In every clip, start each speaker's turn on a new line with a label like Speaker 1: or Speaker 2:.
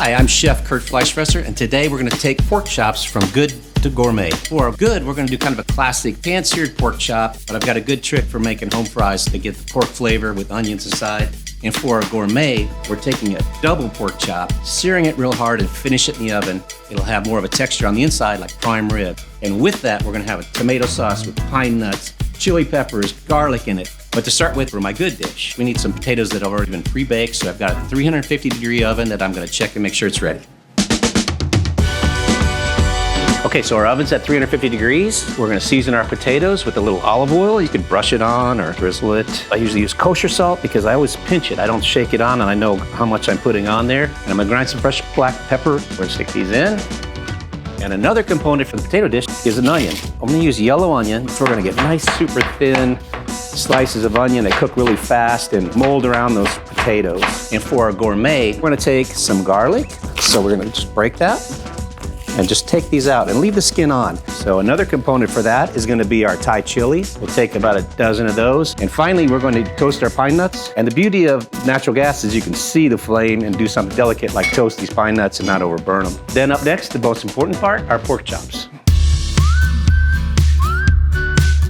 Speaker 1: Hi, I'm Chef Kurt Fleischfresser, and today we're going to take pork chops from good to gourmet. For good, we're going to do kind of a classic pan-seared pork chop, but I've got a good trick for making home fries to get the pork flavor with onions inside. And for a gourmet, we're taking a double pork chop, searing it real hard and finish it in the oven. It'll have more of a texture on the inside like prime rib. And with that, we're going to have a tomato sauce with pine nuts, chili peppers, garlic in it. But to start with, for my good dish, we need some potatoes that have already been pre-baked. So I've got a 350-degree oven that I'm going to check and make sure it's ready. Okay, so our oven's at 350 degrees. We're going to season our potatoes with a little olive oil. You can brush it on or drizzle it. I usually use kosher salt because I always pinch it. I don't shake it on, and I know how much I'm putting on there. And I'm going to grind some fresh black pepper. We're going to stick these in. And another component for the potato dish is an onion. I'm going to use yellow onion. So we're going to get nice, super thin slices of onion that cook really fast and mold around those potatoes. And for our gourmet, we're going to take some garlic. So we're going to just break that and just take these out and leave the skin on. So another component for that is going to be our Thai chili. We'll take about a dozen of those. And finally, we're going to toast our pine nuts. And the beauty of natural gas is you can see the flame and do something delicate like toast these pine nuts and not overburn them. Then up next, the most important part, our pork chops.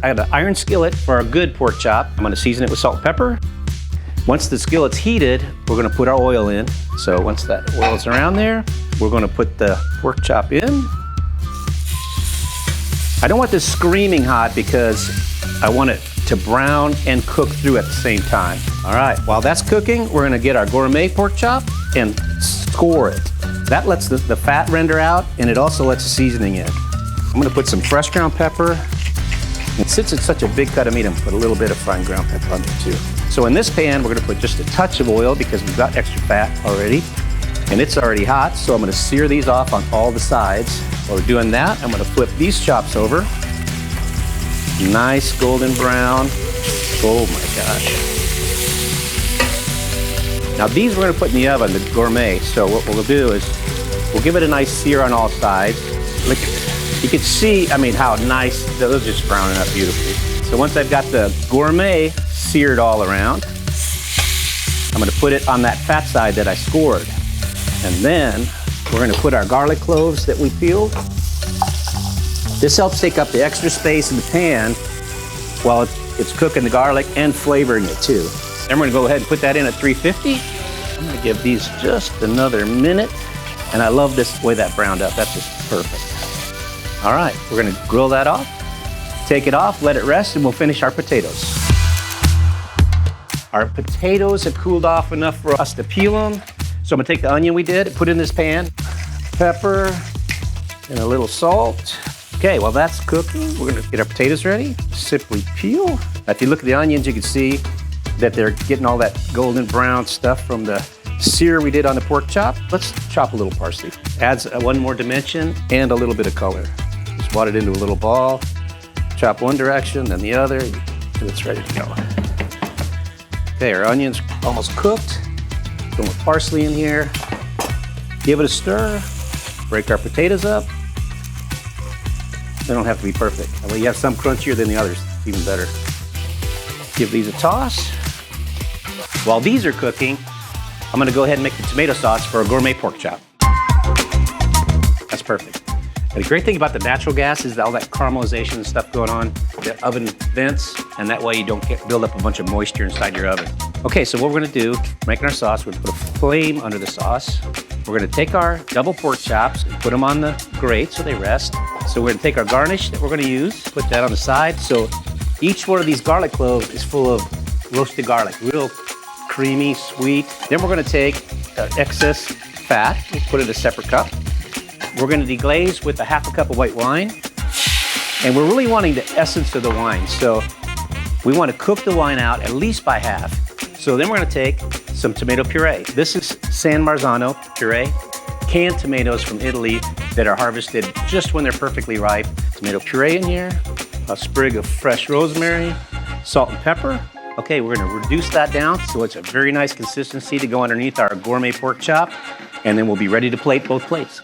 Speaker 1: I have an iron skillet for our good pork chop. I'm going to season it with salt and pepper. Once the skillet's heated, we're going to put our oil in. So once that oil's around there, we're going to put the pork chop in. I don't want this screaming hot because I want it to brown and cook through at the same time. All right, while that's cooking, we're going to get our gourmet pork chop and score it. That lets the fat render out, and it also lets the seasoning in. I'm going to put some fresh ground pepper. And since it's such a big cut of meat, I'm going to put a little bit of fine ground pepper on there too. So in this pan, we're going to put just a touch of oil because we've got extra fat already. And it's already hot, so I'm going to sear these off on all the sides. While we're doing that, I'm going to flip these chops over. Nice golden brown. Oh my gosh. Now these we're going to put in the oven, the gourmet. So what we'll do is we'll give it a nice sear on all sides. Look at this. You can see, how nice, those are just browning up beautifully. So once I've got the gourmet seared all around, I'm gonna put it on that fat side that I scored. And then we're gonna put our garlic cloves that we peeled. This helps take up the extra space in the pan while it's cooking the garlic and flavoring it too. Then we're gonna go ahead and put that in at 350. I'm gonna give these just another minute. And I love this way that browned up, that's just perfect. All right, we're gonna grill that off, take it off, let it rest, and we'll finish our potatoes. Our potatoes have cooled off enough for us to peel them. So I'm gonna take the onion we did, put it in this pan, pepper, and a little salt. Okay, while that's cooking, we're gonna get our potatoes ready. Simply peel. Now, if you look at the onions, you can see that they're getting all that golden brown stuff from the sear we did on the pork chop. Let's chop a little parsley. Adds one more dimension and a little bit of color. Just wad it into a little ball. Chop one direction, then the other, and it's ready to go. Okay, our onion's almost cooked. Put more parsley in here. Give it a stir. Break our potatoes up. They don't have to be perfect. Well, you have some crunchier than the others, even better. Give these a toss. While these are cooking, I'm gonna go ahead and make the tomato sauce for a gourmet pork chop. That's perfect. And the great thing about the natural gas is all that caramelization and stuff going on, the oven vents, and that way you don't build up a bunch of moisture inside your oven. Okay, so what we're gonna do, making our sauce, we're gonna put a flame under the sauce. We're gonna take our double pork chops and put them on the grate so they rest. So we're gonna take our garnish that we're gonna use, put that on the side. So each one of these garlic cloves is full of roasted garlic, real creamy, sweet. Then we're gonna take excess fat, put it in a separate cup. We're gonna deglaze with a half a cup of white wine. And we're really wanting the essence of the wine. So we wanna cook the wine out at least by half. So then we're gonna take some tomato puree. This is San Marzano puree, canned tomatoes from Italy that are harvested just when they're perfectly ripe. Tomato puree in here, a sprig of fresh rosemary, salt and pepper. Okay, we're gonna reduce that down so it's a very nice consistency to go underneath our gourmet pork chop, and then we'll be ready to plate both plates.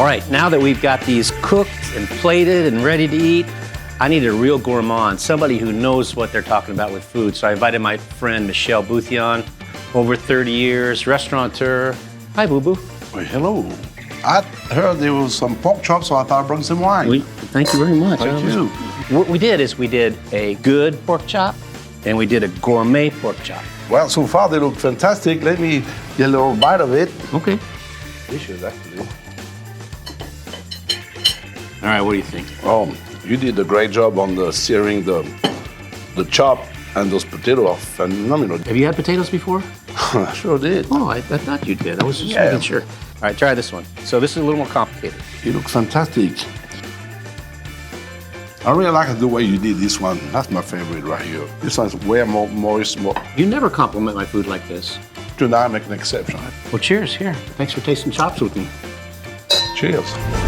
Speaker 1: right, now that we've got these cooked and plated and ready to eat, I need a real gourmand, somebody who knows what they're talking about with food. So I invited my friend Michelle Bouthion, over 30 years, restaurateur. Hi, Boo Boo.
Speaker 2: Well, hello. I heard there was some pork chops, so I thought I'd bring some wine.
Speaker 1: Thank you very much.
Speaker 2: Thank you.
Speaker 1: What we did is we did a good pork chop and we did a gourmet pork chop.
Speaker 2: Well, so far they look fantastic. Let me get a little bite of it.
Speaker 1: Okay.
Speaker 2: Delicious, actually.
Speaker 1: All right, what do you think?
Speaker 2: Oh, you did a great job on the searing the chop and those potatoes are phenomenal.
Speaker 1: Have you had potatoes before?
Speaker 2: I sure did.
Speaker 1: Oh, I thought you did. I was just making sure. All right, try this one. So this is a little more complicated.
Speaker 2: You look fantastic. I really like the way you did this one. That's my favorite right here. This one's way more moist.
Speaker 1: You never compliment my food like this.
Speaker 2: Tonight I make an exception.
Speaker 1: Well, cheers. Here. Thanks for tasting chops with me.
Speaker 2: Cheers.